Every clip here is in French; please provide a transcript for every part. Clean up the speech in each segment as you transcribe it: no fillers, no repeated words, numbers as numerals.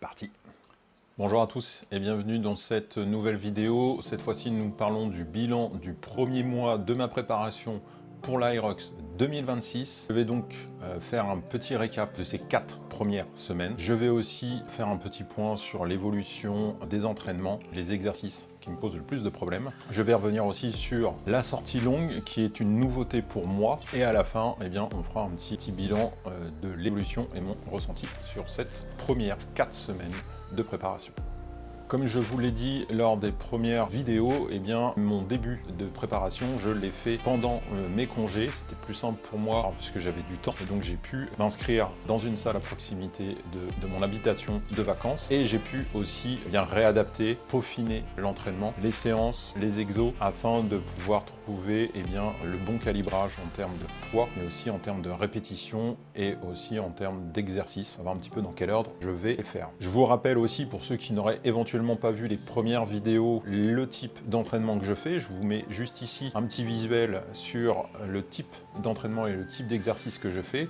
parti. Bonjour à tous et bienvenue dans cette nouvelle vidéo. Cette fois-ci, nous parlons du bilan du premier mois de ma préparation pour l'Aerox 2026. Je vais donc faire un petit récap de ces 4 premières semaines. Je vais aussi faire un petit point sur l'évolution des entraînements, les exercices qui me posent le plus de problèmes. Je vais revenir aussi sur la sortie longue qui est une nouveauté pour moi. Et à la fin, eh bien, on fera un petit bilan de l'évolution et mon ressenti sur cette première 4 semaines de préparation. Comme je vous l'ai dit lors des premières vidéos, eh bien, mon début de préparation, je l'ai fait pendant mes congés. C'était plus simple pour moi puisque j'avais du temps et donc j'ai pu m'inscrire dans une salle à proximité de mon habitation de vacances et j'ai pu aussi bien réadapter, peaufiner l'entraînement, les séances, les exos afin de pouvoir trouver bien, le bon calibrage en termes de poids mais aussi en termes de répétition et aussi en termes d'exercice, savoir un petit peu dans quel ordre je vais les faire. Je vous rappelle aussi pour ceux qui n'auraient éventuellement pas vu les premières vidéos, le type d'entraînement que je fais. Je vous mets juste ici un petit visuel sur le type d'entraînement et le type d'exercice que je fais.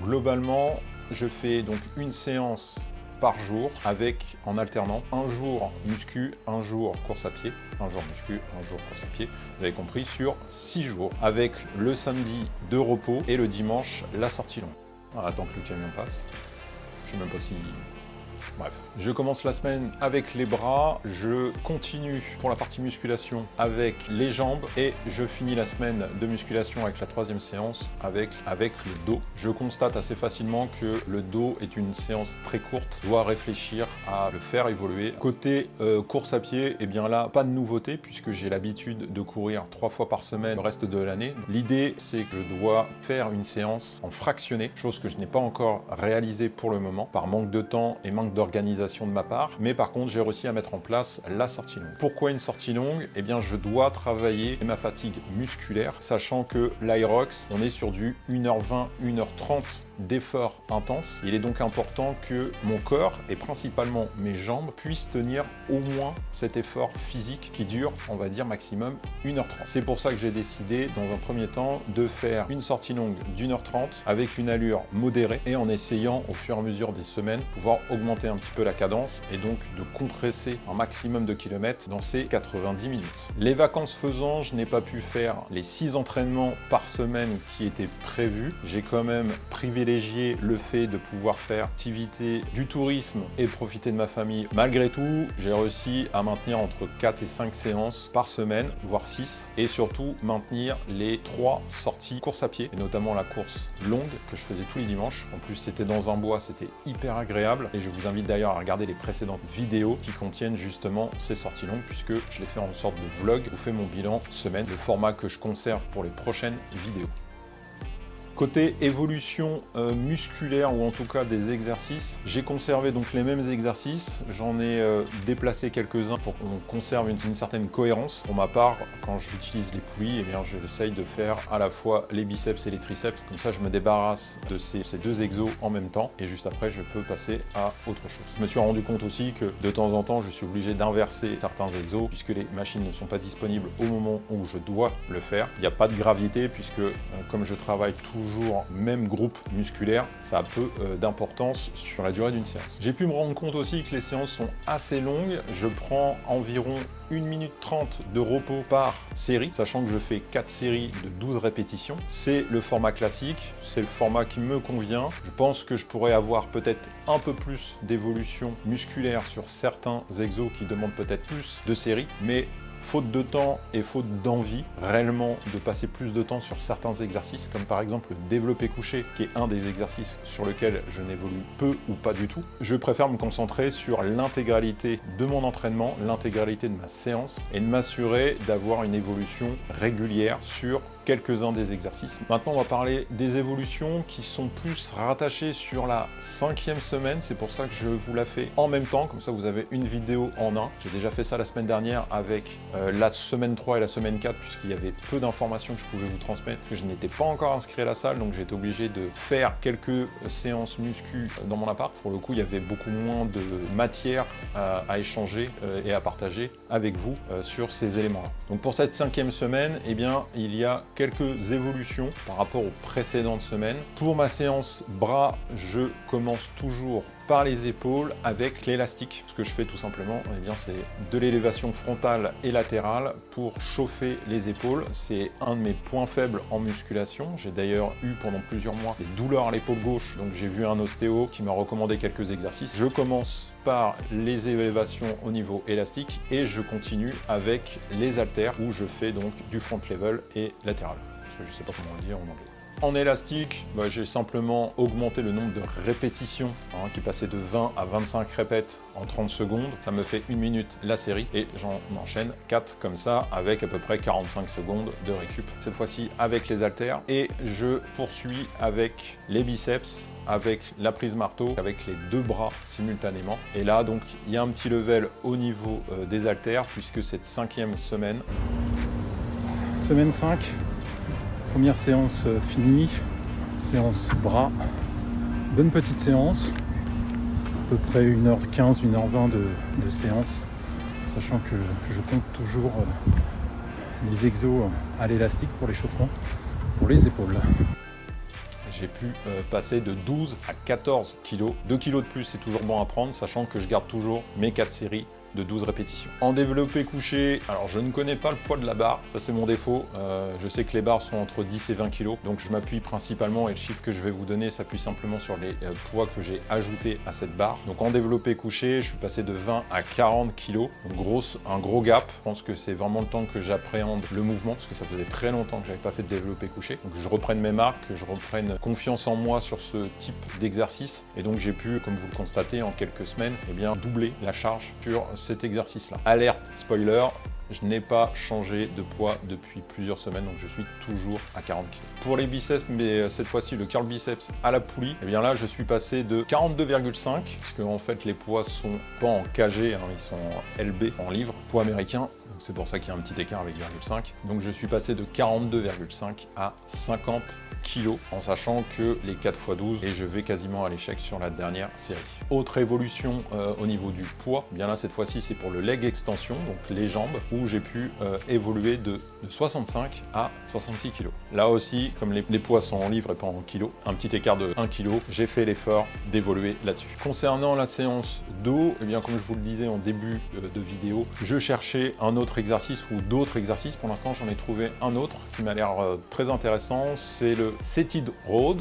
Globalement, je fais donc une séance par jour avec, en alternant, un jour muscu, un jour course à pied, un jour muscu, un jour course à pied, vous avez compris, sur 6 jours, avec le samedi de repos et le dimanche la sortie longue. Voilà, attends que le camion passe. Je sais même pas si... Bref, je commence la semaine avec les bras, je continue pour la partie musculation avec les jambes et je finis la semaine de musculation avec la 3e séance avec le dos. Je constate assez facilement que le dos est une séance très courte, je dois réfléchir à le faire évoluer. Côté course à pied, eh bien là, pas de nouveauté puisque j'ai l'habitude de courir 3 fois par semaine le reste de l'année. L'idée, c'est que je dois faire une séance en fractionné, chose que je n'ai pas encore réalisée pour le moment par manque de temps et manque d'organisation de ma part, mais par contre j'ai réussi à mettre en place la sortie longue. Pourquoi une sortie longue? Eh bien je dois travailler ma fatigue musculaire, sachant que l'Aerox, on est sur du 1h20, 1h30 d'efforts intenses. Il est donc important que mon corps et principalement mes jambes puissent tenir au moins cet effort physique qui dure, on va dire, maximum 1h30. C'est pour ça que j'ai décidé dans un premier temps de faire une sortie longue d'1h30 avec une allure modérée et en essayant au fur et à mesure des semaines pouvoir augmenter un petit peu la cadence et donc de compresser un maximum de kilomètres dans ces 90 minutes. Les vacances faisant, je n'ai pas pu faire les 6 entraînements par semaine qui étaient prévus. J'ai quand même privilégié le fait de pouvoir faire activité du tourisme et profiter de ma famille. Malgré tout, j'ai réussi à maintenir entre 4 et 5 séances par semaine, voire 6, et surtout maintenir les 3 sorties course à pied, et notamment la course longue que je faisais tous les dimanches. En plus, c'était dans un bois, c'était hyper agréable, et je vous invite d'ailleurs à regarder les précédentes vidéos qui contiennent justement ces sorties longues, puisque je l'ai fait en sorte de vlog, je vous fais mon bilan semaine, le format que je conserve pour les prochaines vidéos. Côté évolution musculaire ou en tout cas des exercices, j'ai conservé donc les mêmes exercices, j'en ai déplacé quelques-uns pour qu'on conserve une certaine cohérence. Pour ma part, quand j'utilise les poulies, eh bien j'essaye de faire à la fois les biceps et les triceps, comme ça je me débarrasse de ces 2 exos en même temps et juste après je peux passer à autre chose. Je me suis rendu compte aussi que de temps en temps je suis obligé d'inverser certains exos puisque les machines ne sont pas disponibles au moment où je dois le faire. Il n'y a pas de gravité puisque comme je travaille toujours même groupe musculaire, ça a peu d'importance sur la durée d'une séance. J'ai pu me rendre compte aussi que les séances sont assez longues. Je prends environ 1 minute 30 de repos par série, sachant que je fais 4 séries de 12 répétitions. C'est le format classique, c'est le format qui me convient. Je pense que je pourrais avoir peut-être un peu plus d'évolution musculaire sur certains exos qui demandent peut-être plus de séries, mais faute de temps et faute d'envie réellement de passer plus de temps sur certains exercices, comme par exemple le développé couché, qui est un des exercices sur lequel je n'évolue peu ou pas du tout, je préfère me concentrer sur l'intégralité de mon entraînement, l'intégralité de ma séance, et de m'assurer d'avoir une évolution régulière sur quelques-uns des exercices. Maintenant, on va parler des évolutions qui sont plus rattachées sur la 5e semaine. C'est pour ça que je vous la fais en même temps, comme ça vous avez une vidéo en un. J'ai déjà fait ça la semaine dernière avec la semaine 3 et la semaine 4, puisqu'il y avait peu d'informations que je pouvais vous transmettre, parce que je n'étais pas encore inscrit à la salle, donc j'étais obligé de faire quelques séances muscu dans mon appart. Pour le coup, il y avait beaucoup moins de matière à échanger et à partager avec vous sur ces éléments-là. Donc pour cette 5e semaine, eh bien, il y a quelques évolutions par rapport aux précédentes semaines. Pour ma séance bras, je commence toujours par les épaules avec l'élastique. Ce que je fais tout simplement, eh bien, c'est de l'élévation frontale et latérale pour chauffer les épaules. C'est un de mes points faibles en musculation. J'ai d'ailleurs eu pendant plusieurs mois des douleurs à l'épaule gauche, donc j'ai vu un ostéo qui m'a recommandé quelques exercices. Je commence par les élévations au niveau élastique et je continue avec les haltères où je fais donc du front level et latéral. Parce que je ne sais pas comment le dire en anglais. En élastique, j'ai simplement augmenté le nombre de répétitions, qui passait de 20 à 25 répètes en 30 secondes. Ça me fait 1 minute la série et j'en enchaîne 4 comme ça avec à peu près 45 secondes de récup. Cette fois-ci avec les haltères et je poursuis avec les biceps, avec la prise marteau, avec les 2 bras simultanément. Et là, donc, il y a un petit level au niveau des haltères puisque cette 5e semaine. Semaine 5. Première séance finie, séance bras, bonne petite séance, à peu près 1h15, 1h20 de séance, sachant que je compte toujours les exos à l'élastique pour l'échauffement, pour les épaules. J'ai pu passer de 12 à 14 kg. 2 kg de plus, c'est toujours bon à prendre, sachant que je garde toujours mes 4 séries de 12 répétitions. En développé couché, alors je ne connais pas le poids de la barre, ça c'est mon défaut. Je sais que les barres sont entre 10 et 20 kg, donc je m'appuie principalement, et le chiffre que je vais vous donner s'appuie simplement sur les poids que j'ai ajoutés à cette barre. Donc en développé couché, je suis passé de 20 à 40 kg, donc un gros gap. Je pense que c'est vraiment le temps que j'appréhende le mouvement, parce que ça faisait très longtemps que j'avais pas fait de développé couché. Donc je reprenne mes marques, que je reprenne confiance en moi sur ce type d'exercice, et donc j'ai pu, comme vous le constatez, en quelques semaines, eh bien, doubler la charge sur cet exercice-là. Alerte, spoiler, je n'ai pas changé de poids depuis plusieurs semaines, donc je suis toujours à 40 kg. Pour les biceps, mais cette fois-ci le curl biceps à la poulie, et bien là je suis passé de 42,5, puisque en fait les poids sont pas en kg, ils sont en LB, en livres, poids américain. C'est pour ça qu'il y a un petit écart avec 0,5. Donc je suis passé de 42,5 à 50 kg, en sachant que les 4x12, et je vais quasiment à l'échec sur la dernière série. Autre évolution au niveau du poids, bien là cette fois-ci c'est pour le leg extension, donc les jambes, où j'ai pu évoluer de 65 à 66 kg. Là aussi, comme les poids sont en livres et pas en kilos, un petit écart de 1 kg, j'ai fait l'effort d'évoluer là-dessus. Concernant la séance dos, eh bien comme je vous le disais en début de vidéo, je cherchais un autre exercice ou d'autres exercices. Pour l'instant, j'en ai trouvé un autre qui m'a l'air très intéressant. C'est le seated row,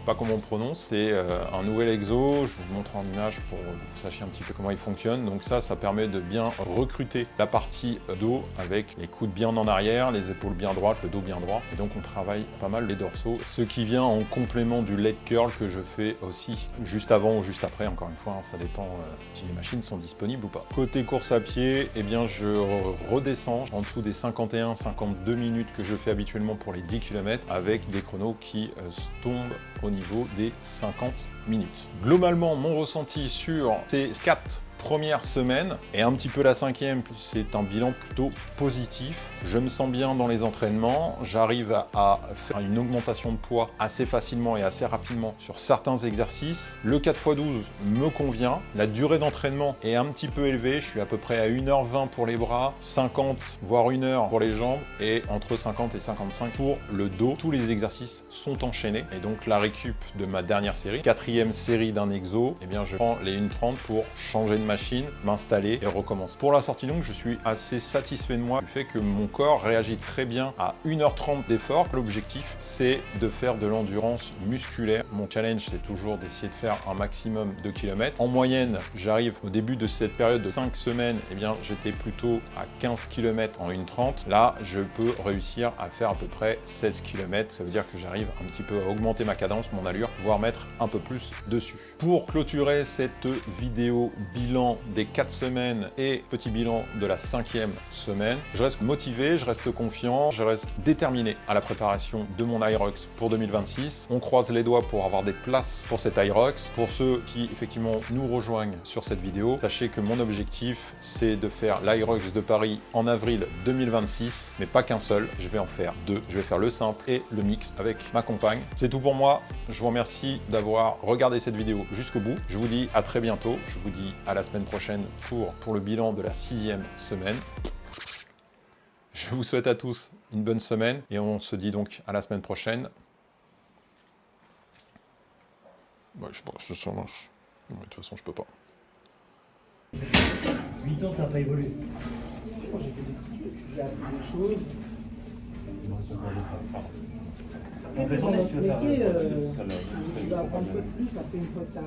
pas comment on prononce. C'est un nouvel exo. Je vous montre en image pour que vous sachiez un petit peu comment il fonctionne. Donc ça permet de bien recruter la partie dos avec les coudes bien en arrière, les épaules bien droites, le dos bien droit. Et donc on travaille pas mal les dorsaux. Ce qui vient en complément du leg curl que je fais aussi juste avant ou juste après. Encore une fois, ça dépend si les machines sont disponibles ou pas. Côté course à pied, eh bien je redescends en dessous des 51-52 minutes que je fais habituellement pour les 10 km avec des chronos qui tombent au niveau des 50 minutes. Globalement, mon ressenti sur ces 4 première semaine et un petit peu la 5e, c'est un bilan plutôt positif. Je me sens bien dans les entraînements, j'arrive à faire une augmentation de poids assez facilement et assez rapidement sur certains exercices. Le 4x12 me convient, la durée d'entraînement est un petit peu élevée, je suis à peu près à 1h20 pour les bras, 50 voire 1 heure pour les jambes et entre 50 et 55 pour le dos. Tous les exercices sont enchaînés et donc la récup de ma dernière série, 4e série d'un exo, eh bien je prends les 1h30 pour changer de machine, m'installer et recommencer. Pour la sortie longue, je suis assez satisfait de moi du fait que mon corps réagit très bien à 1h30 d'effort. L'objectif, c'est de faire de l'endurance musculaire. Mon challenge, c'est toujours d'essayer de faire un maximum de kilomètres. En moyenne, j'arrive au début de cette période de 5 semaines, eh bien, j'étais plutôt à 15 km en 1h30. Là, je peux réussir à faire à peu près 16 km. Ça veut dire que j'arrive un petit peu à augmenter ma cadence, mon allure, voire mettre un peu plus dessus. Pour clôturer cette vidéo bilan des 4 semaines et petit bilan de la 5e semaine, je reste motivé, je reste confiant, je reste déterminé à la préparation de mon Hyrox pour 2026. On croise les doigts pour avoir des places pour cet Hyrox. Pour ceux qui effectivement nous rejoignent sur cette vidéo, sachez que mon objectif c'est de faire l'Hyrox de Paris en avril 2026, mais pas qu'un seul, je vais en faire 2. Je vais faire le simple et le mix avec ma compagne. C'est tout pour moi, je vous remercie d'avoir regardé cette vidéo jusqu'au bout. Je vous dis à très bientôt, je vous dis à la semaine prochaine pour le bilan de la 6e semaine. Je vous souhaite à tous une bonne semaine et on se dit donc à la semaine prochaine. Je pense que ça marche. De toute façon, je peux pas. 8 ans, t'as pas évolué. J'ai fait des petits trucs, j'ai appris des choses. Après, tu vas apprendre un peu plus, après une fois que tu as